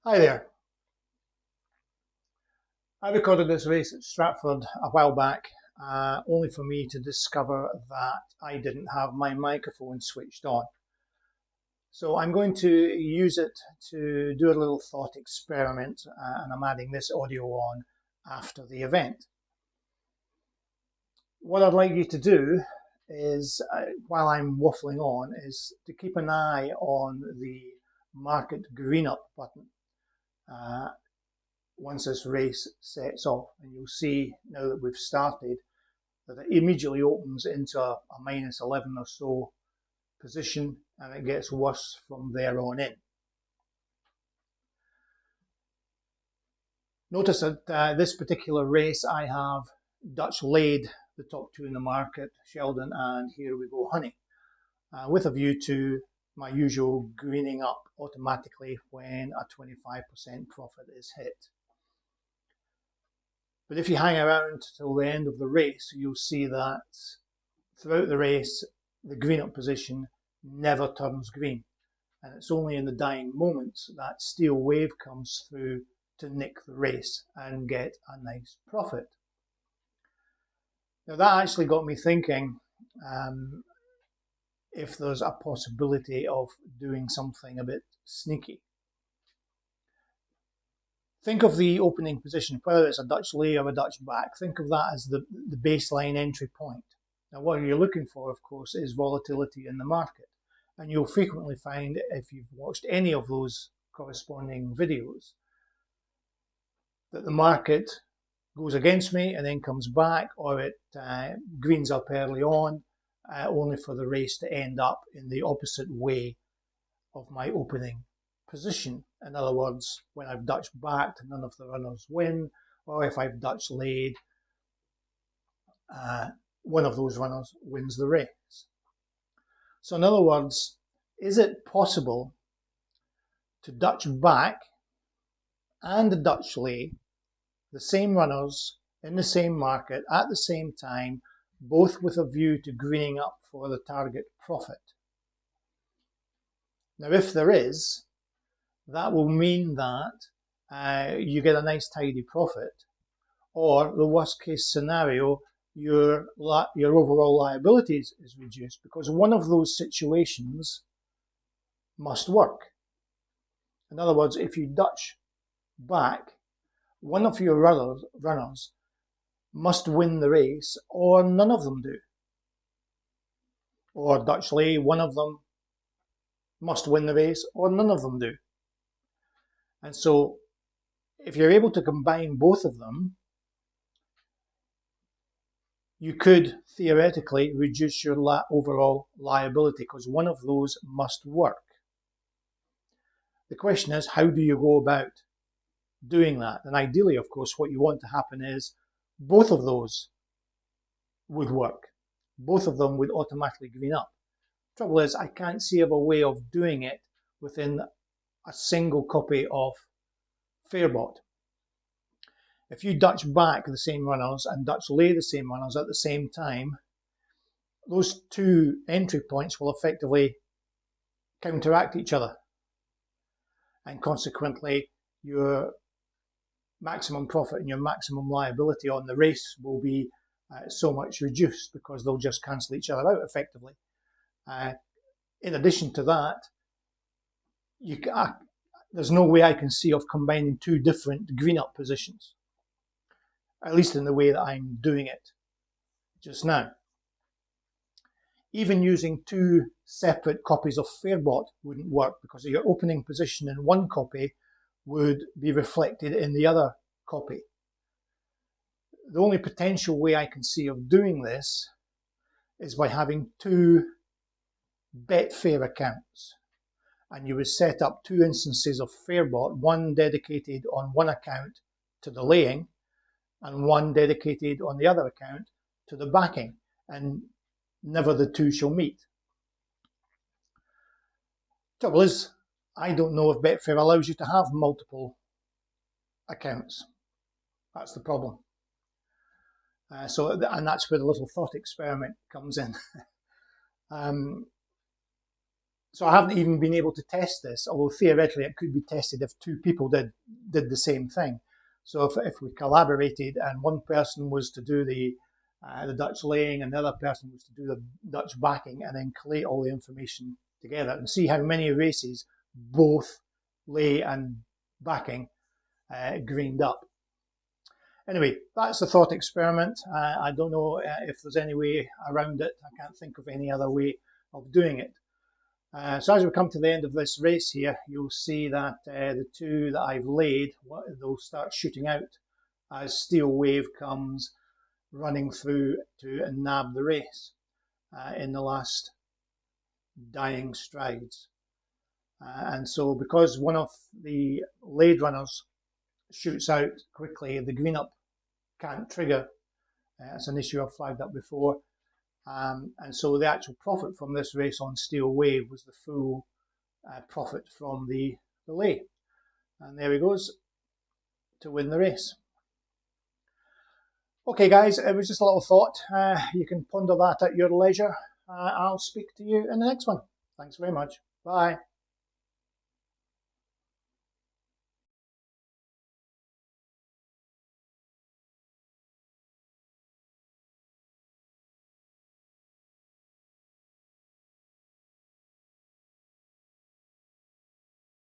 Hi there. I recorded this race at Stratford a while back, only for me to discover that I didn't have my microphone switched on. So I'm going to use it to do a little thought experiment, and I'm adding this audio on after the event. What I'd like you to do is, while I'm waffling on, is to keep an eye on the market green up button. Once this race sets off, and you'll see now that we've started that it immediately opens into a minus 11 or so position, and it gets worse from there on in. Notice that this particular race I have Dutch laid the top two in the market, Sheldon and Here We Go Honey, with a view to my usual greening up automatically when a 25% profit is hit. But if you hang around till the end of the race, you'll see that throughout the race, the green up position never turns green. And it's only in the dying moments that steel wave comes through to nick the race and get a nice profit. Now that actually got me thinking if there's a possibility of doing something a bit sneaky. Think of the opening position, whether it's a Dutch lay or a Dutch back, think of that as the baseline entry point. Now what you're looking for, of course, is volatility in the market. And you'll frequently find, if you've watched any of those corresponding videos, that the market goes against me and then comes back, or it greens up early on, only for the race to end up in the opposite way of my opening position. In other words, when I've Dutch backed, none of the runners win, or if I've Dutch laid, one of those runners wins the race. So in other words, is it possible to Dutch back and Dutch lay the same runners in the same market at the same time, both with a view to greening up for the target profit? Now, if there is, that will mean that you get a nice tidy profit, or the worst case scenario, your overall liabilities is reduced, because one of those situations must work. In other words, if you Dutch back, one of your runners must win the race, or none of them do. Or Dutch lay, one of them must win the race, or none of them do. And so if you're able to combine both of them, you could theoretically reduce your overall liability, because one of those must work. The question is, how do you go about doing that? And ideally, of course, what you want to happen is both of those would work. Both of them would automatically green up. Trouble is, I can't see of a way of doing it within a single copy of Fairbot. If you Dutch back the same runners and Dutch lay the same runners at the same time, those two entry points will effectively counteract each other. And consequently, your maximum profit and your maximum liability on the race will be so much reduced, because they'll just cancel each other out effectively. In addition to that, there's no way I can see of combining two different green up positions, at least in the way that I'm doing it just now. Even using two separate copies of Fairbot wouldn't work, because your opening position in one copy would be reflected in the other copy. The only potential way I can see of doing this is by having two Betfair accounts, and you would set up two instances of Fairbot, one dedicated on one account to the laying and one dedicated on the other account to the backing, and never the two shall meet. Trouble is, I don't know if Betfair allows you to have multiple accounts. That's the problem. And that's where the little thought experiment comes in. So I haven't even been able to test this, although theoretically it could be tested if two people did the same thing. So if we collaborated and one person was to do the Dutch laying and the other person was to do the Dutch backing, and then collate all the information together and see how many races both lay and backing greened up. Anyway, that's the thought experiment. I don't know if there's any way around it. I can't think of any other way of doing it. So as we come to the end of this race here, you'll see that the two that I've laid, they'll start shooting out as Steel Wave comes running through to nab the race in the last dying strides. And so because one of the laid runners shoots out quickly, the green up can't trigger. It's an issue I've flagged up before. And so the actual profit from this race on Steel Wave was the full profit from the lay. And there he goes to win the race. Okay guys, it was just a little thought. You can ponder that at your leisure. I'll speak to you in the next one. Thanks very much. Bye.